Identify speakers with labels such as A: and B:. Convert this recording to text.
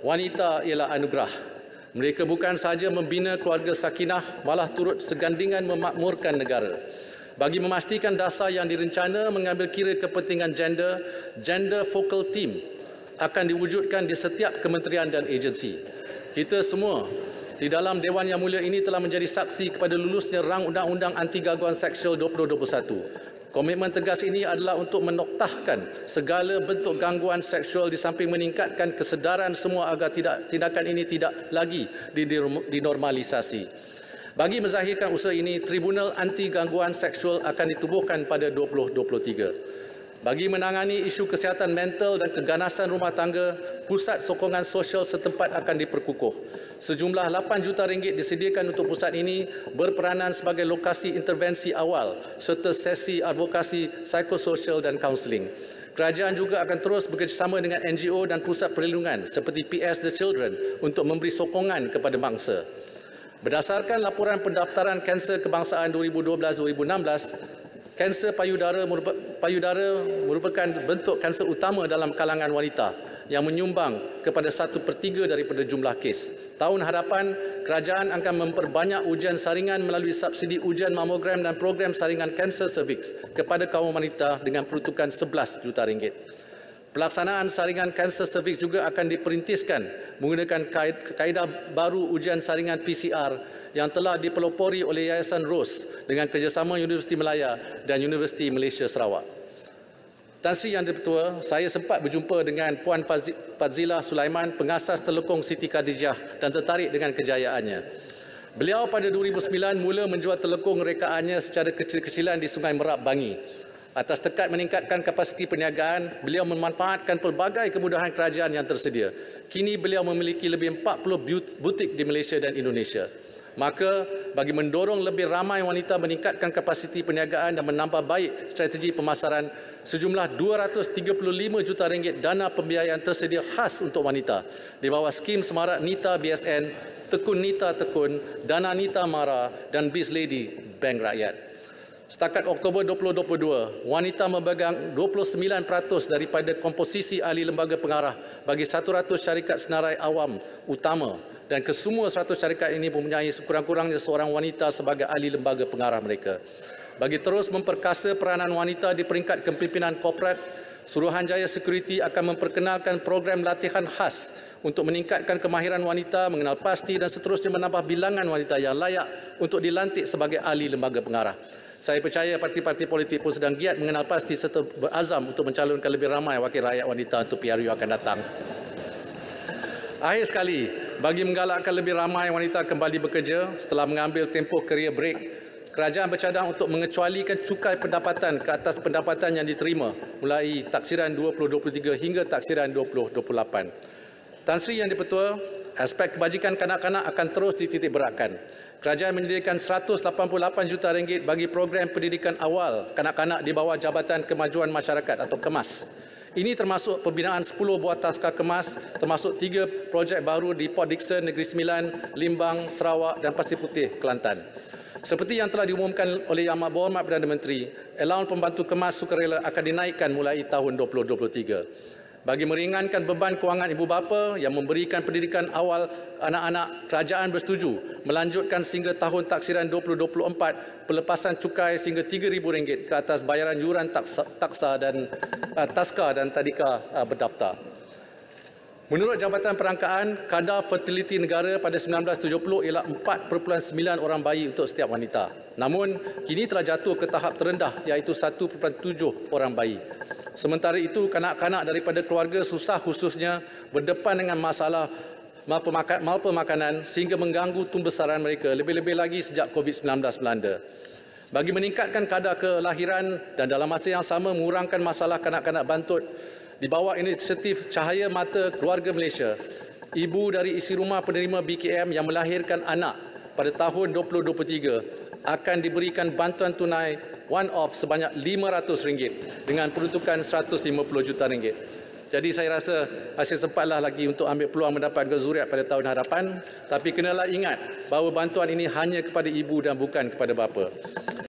A: wanita ialah anugerah. Mereka bukan sahaja membina keluarga sakinah, malah turut segandingan memakmurkan negara. Bagi memastikan dasar yang direncana mengambil kira kepentingan gender focal team akan diwujudkan di setiap kementerian dan agensi. Kita semua di dalam Dewan Yang Mulia ini telah menjadi saksi kepada lulusnya rang Undang-Undang Anti Gangguan Seksual 2021. Komitmen tegas ini adalah untuk menoktahkan segala bentuk gangguan seksual di samping meningkatkan kesedaran semua agar tindakan ini tidak lagi dinormalisasi. Bagi menzahirkan usaha ini, Tribunal Anti Gangguan Seksual akan ditubuhkan pada 2023. Bagi menangani isu kesihatan mental dan keganasan rumah tangga, pusat sokongan sosial setempat akan diperkukuh. Sejumlah 8 juta ringgit disediakan untuk pusat ini berperanan sebagai lokasi intervensi awal serta sesi advokasi psikososial dan kaunseling. Kerajaan juga akan terus bekerjasama dengan NGO dan pusat perlindungan seperti PS The Children untuk memberi sokongan kepada bangsa. Berdasarkan laporan pendaftaran kanser kebangsaan 2012-2016, kanser payudara merupakan bentuk kanser utama dalam kalangan wanita yang menyumbang kepada 1/3 daripada jumlah kes. Tahun hadapan, kerajaan akan memperbanyak ujian saringan melalui subsidi ujian mamogram dan program saringan kanser cervix kepada kaum wanita dengan peruntukan 11 juta ringgit. Pelaksanaan saringan kanser cervix juga akan diperintiskan menggunakan kaedah baru ujian saringan PCR yang telah dipelopori oleh Yayasan Ros dengan kerjasama Universiti Malaya dan Universiti Malaysia Sarawak. Tan Sri Yang di-Pertua, saya sempat berjumpa dengan Puan Fazila Sulaiman, pengasas Telekong Siti Khadijah dan tertarik dengan kejayaannya. Beliau pada 2009 mula menjual telekong rekaannya secara kecil-kecilan di Sungai Merak, Bangi. Atas tekad meningkatkan kapasiti perniagaan, beliau memanfaatkan pelbagai kemudahan kerajaan yang tersedia. Kini beliau memiliki lebih 40 butik di Malaysia dan Indonesia. Maka, bagi mendorong lebih ramai wanita meningkatkan kapasiti perniagaan dan menambah baik strategi pemasaran, sejumlah 235 juta ringgit dana pembiayaan tersedia khas untuk wanita di bawah skim semarak Nita BSN, Tekun Nita Tekun, Dana Nita Mara dan Biz Lady Bank Rakyat. Setakat Oktober 2022, wanita memegang 29% daripada komposisi ahli lembaga pengarah bagi 100 syarikat senarai awam utama dan kesemua 100 syarikat ini mempunyai sekurang-kurangnya seorang wanita sebagai ahli lembaga pengarah mereka. Bagi terus memperkasa peranan wanita di peringkat kepimpinan korporat, Suruhanjaya Security akan memperkenalkan program latihan khas untuk meningkatkan kemahiran wanita, mengenal pasti dan seterusnya menambah bilangan wanita yang layak untuk dilantik sebagai ahli lembaga pengarah. Saya percaya parti-parti politik pun sedang giat mengenal pasti serta berazam untuk mencalonkan lebih ramai wakil rakyat wanita untuk PRU akan datang. Akhir sekali, bagi menggalakkan lebih ramai wanita kembali bekerja setelah mengambil tempoh career break, kerajaan bercadang untuk mengecualikan cukai pendapatan ke atas pendapatan yang diterima mulai taksiran 2023 hingga taksiran 2028. Tan Sri Yang di-Pertua, aspek kebajikan kanak-kanak akan terus dititik beratkan. Kerajaan menyediakan 188 juta ringgit bagi program pendidikan awal kanak-kanak di bawah Jabatan Kemajuan Masyarakat atau KEMAS. Ini termasuk pembinaan 10 buah taska KEMAS, termasuk 3 projek baru di Port Dickson, Negeri Sembilan, Limbang, Sarawak dan Pasir Putih, Kelantan. Seperti yang telah diumumkan oleh Yang Berhormat Perdana Menteri, allowance pembantu KEMAS sukarela akan dinaikkan mulai tahun 2023. Bagi meringankan beban kewangan ibu bapa yang memberikan pendidikan awal anak-anak, kerajaan bersetuju melanjutkan sehingga tahun taksiran 2024 pelepasan cukai sehingga RM3,000 ke atas bayaran yuran taska dan tadika berdaftar. Menurut Jabatan Perangkaan, kadar fertiliti negara pada 1970 ialah 4.9 orang bayi untuk setiap wanita. Namun, kini telah jatuh ke tahap terendah iaitu 1.7 orang bayi. Sementara itu, kanak-kanak daripada keluarga susah khususnya berdepan dengan masalah malpemakanan sehingga mengganggu tumbesaran mereka, lebih-lebih lagi sejak COVID-19 melanda. Bagi meningkatkan kadar kelahiran dan dalam masa yang sama mengurangkan masalah kanak-kanak bantut, di bawah inisiatif Cahaya Mata Keluarga Malaysia, ibu dari isi rumah penerima BKM yang melahirkan anak pada tahun 2023 akan diberikan bantuan tunai one-off sebanyak RM500 dengan peruntukan RM150 juta. Jadi saya rasa masih sempatlah lagi untuk ambil peluang mendapatkan zuriat pada tahun hadapan. Tapi kenalah ingat bahawa bantuan ini hanya kepada ibu dan bukan kepada bapa.